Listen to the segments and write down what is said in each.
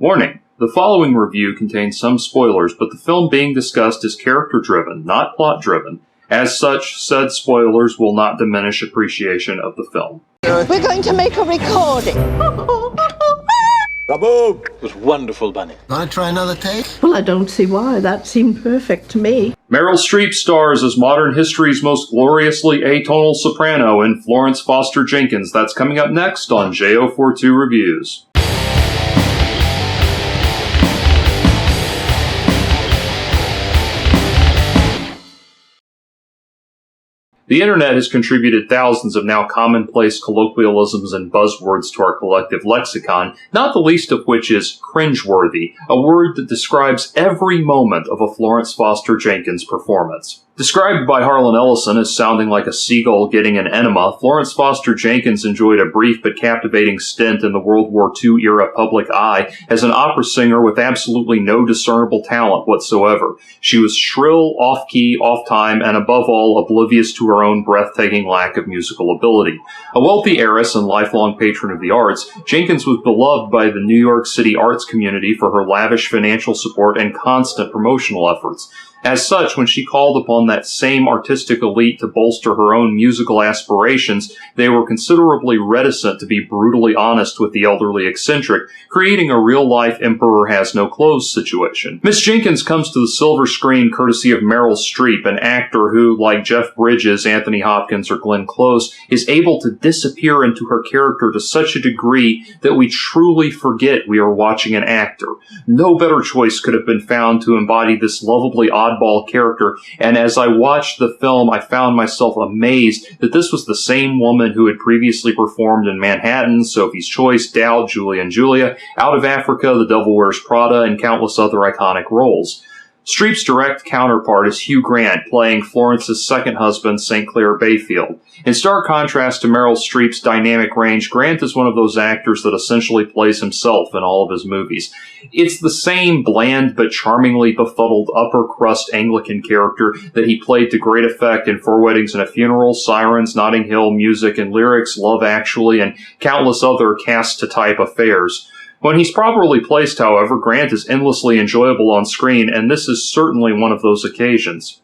Warning: the following review contains some spoilers, but the film being discussed is character-driven, not plot-driven. As such, said spoilers will not diminish appreciation of the film. We're going to make a recording. Bravo! It was wonderful, Bunny. Want to try another take? Well, I don't see why. That seemed perfect to me. Meryl Streep stars as modern history's most gloriously atonal soprano in Florence Foster Jenkins. That's coming up next on J042 Reviews. The internet has contributed thousands of now commonplace colloquialisms and buzzwords to our collective lexicon, not the least of which is cringeworthy, a word that describes every moment of a Florence Foster Jenkins performance. Described by Harlan Ellison as sounding like a seagull getting an enema, Florence Foster Jenkins enjoyed a brief but captivating stint in the World War II era public eye as an opera singer with absolutely no discernible talent whatsoever. She was shrill, off-key, off-time, and above all, oblivious to her own breathtaking lack of musical ability. A wealthy heiress and lifelong patron of the arts, Jenkins was beloved by the New York City arts community for her lavish financial support and constant promotional efforts. As such, when she called upon that same artistic elite to bolster her own musical aspirations, they were considerably reticent to be brutally honest with the elderly eccentric, creating a real-life Emperor Has No Clothes situation. Miss Jenkins comes to the silver screen courtesy of Meryl Streep, an actor who, like Jeff Bridges, Anthony Hopkins, or Glenn Close, is able to disappear into her character to such a degree that we truly forget we are watching an actor. No better choice could have been found to embody this lovably oddball character, and as I watched the film, I found myself amazed that this was the same woman who had previously performed in Manhattan, Sophie's Choice, Doubt, Julie and Julia, Out of Africa, The Devil Wears Prada, and countless other iconic roles. Streep's direct counterpart is Hugh Grant, playing Florence's second husband, St. Clair Bayfield. In stark contrast to Meryl Streep's dynamic range, Grant is one of those actors that essentially plays himself in all of his movies. It's the same bland but charmingly befuddled upper-crust Anglican character that he played to great effect in Four Weddings and a Funeral, Sirens, Notting Hill, Music and Lyrics, Love Actually, and countless other cast-to-type affairs. When he's properly placed, however, Grant is endlessly enjoyable on screen, and this is certainly one of those occasions.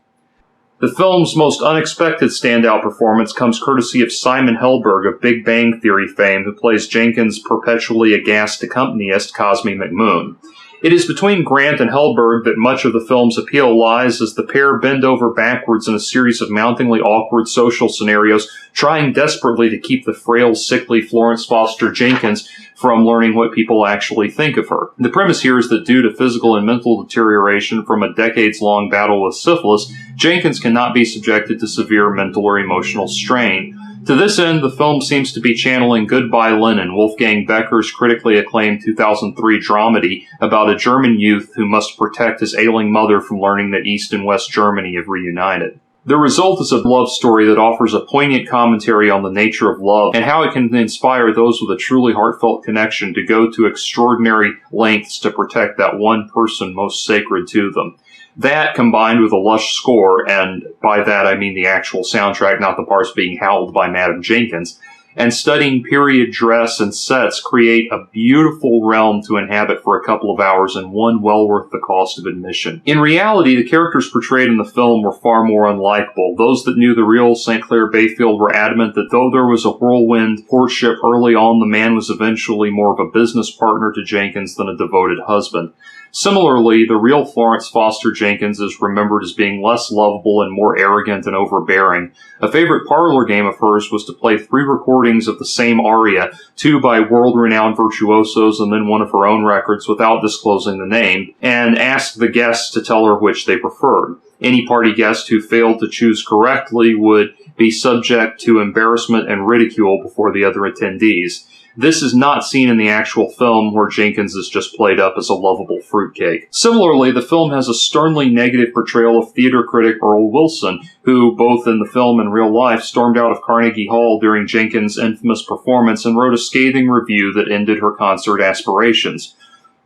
The film's most unexpected standout performance comes courtesy of Simon Helberg of Big Bang Theory fame, who plays Jenkins' perpetually aghast accompanist, Cosme McMoon. It is between Grant and Helberg that much of the film's appeal lies, as the pair bend over backwards in a series of mountingly awkward social scenarios, trying desperately to keep the frail, sickly Florence Foster Jenkins from learning what people actually think of her. The premise here is that due to physical and mental deterioration from a decades-long battle with syphilis, Jenkins cannot be subjected to severe mental or emotional strain. To this end, the film seems to be channeling Goodbye Lenin, Wolfgang Becker's critically acclaimed 2003 dramedy about a German youth who must protect his ailing mother from learning that East and West Germany have reunited. The result is a love story that offers a poignant commentary on the nature of love and how it can inspire those with a truly heartfelt connection to go to extraordinary lengths to protect that one person most sacred to them. That, combined with a lush score, and by that I mean the actual soundtrack, not the parts being howled by Madame Jenkins, and studying period dress and sets, create a beautiful realm to inhabit for a couple of hours, and one well worth the cost of admission. In reality, the characters portrayed in the film were far more unlikable. Those that knew the real St. Clair Bayfield were adamant that though there was a whirlwind courtship early on, the man was eventually more of a business partner to Jenkins than a devoted husband. Similarly, the real Florence Foster Jenkins is remembered as being less lovable and more arrogant and overbearing. A favorite parlor game of hers was to play 3 recordings of the same aria, 2 by world-renowned virtuosos and then one of her own records without disclosing the name, and ask the guests to tell her which they preferred. Any party guest who failed to choose correctly would be subject to embarrassment and ridicule before the other attendees. This is not seen in the actual film, where Jenkins is just played up as a lovable fruitcake. Similarly, the film has a sternly negative portrayal of theater critic Earl Wilson, who, both in the film and real life, stormed out of Carnegie Hall during Jenkins' infamous performance and wrote a scathing review that ended her concert aspirations.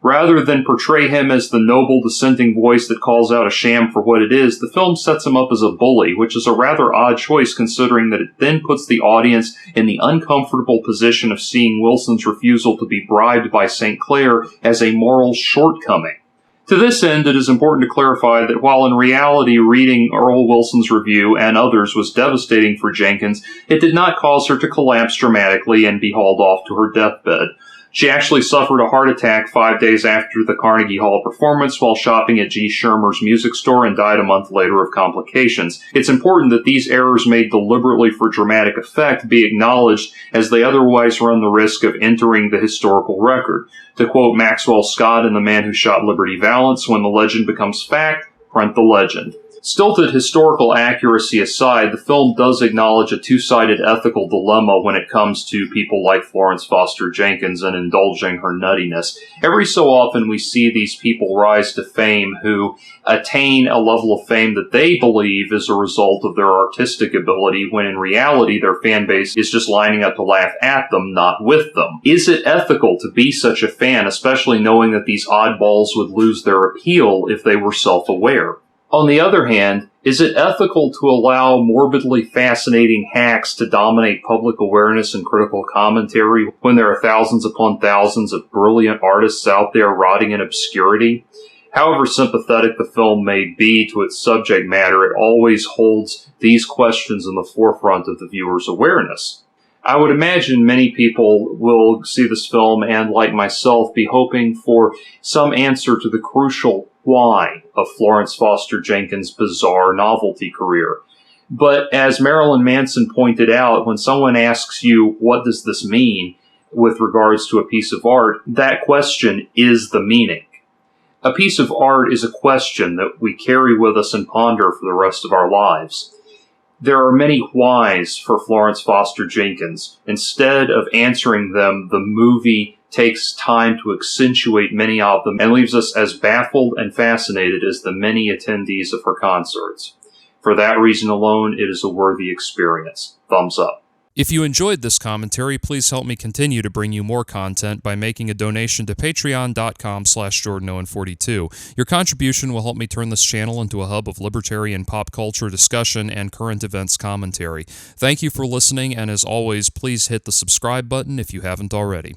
Rather than portray him as the noble dissenting voice that calls out a sham for what it is, the film sets him up as a bully, which is a rather odd choice considering that it then puts the audience in the uncomfortable position of seeing Wilson's refusal to be bribed by St. Clair as a moral shortcoming. To this end, it is important to clarify that while in reality reading Earl Wilson's review and others was devastating for Jenkins, it did not cause her to collapse dramatically and be hauled off to her deathbed. She actually suffered a heart attack 5 days after the Carnegie Hall performance while shopping at G. Schirmer's music store and died a month later of complications. It's important that these errors made deliberately for dramatic effect be acknowledged, as they otherwise run the risk of entering the historical record. To quote Maxwell Scott in The Man Who Shot Liberty Valance, when the legend becomes fact, print the legend. Stilted historical accuracy aside, the film does acknowledge a two-sided ethical dilemma when it comes to people like Florence Foster Jenkins and indulging her nuttiness. Every so often we see these people rise to fame who attain a level of fame that they believe is a result of their artistic ability, when in reality their fan base is just lining up to laugh at them, not with them. Is it ethical to be such a fan, especially knowing that these oddballs would lose their appeal if they were self-aware? On the other hand, is it ethical to allow morbidly fascinating hacks to dominate public awareness and critical commentary when there are thousands upon thousands of brilliant artists out there rotting in obscurity? However sympathetic the film may be to its subject matter, it always holds these questions in the forefront of the viewer's awareness. I would imagine many people will see this film and, like myself, be hoping for some answer to the crucial why of Florence Foster Jenkins' bizarre novelty career. But as Marilyn Manson pointed out, when someone asks you, what does this mean with regards to a piece of art, that question is the meaning. A piece of art is a question that we carry with us and ponder for the rest of our lives. There are many whys for Florence Foster Jenkins. Instead of answering them, the movie takes time to accentuate many of them and leaves us as baffled and fascinated as the many attendees of her concerts. For that reason alone, it is a worthy experience. Thumbs up. If you enjoyed this commentary, please help me continue to bring you more content by making a donation to patreon.com/JordanOwen42. Your contribution will help me turn this channel into a hub of libertarian pop culture discussion and current events commentary. Thank you for listening, and as always, please hit the subscribe button if you haven't already.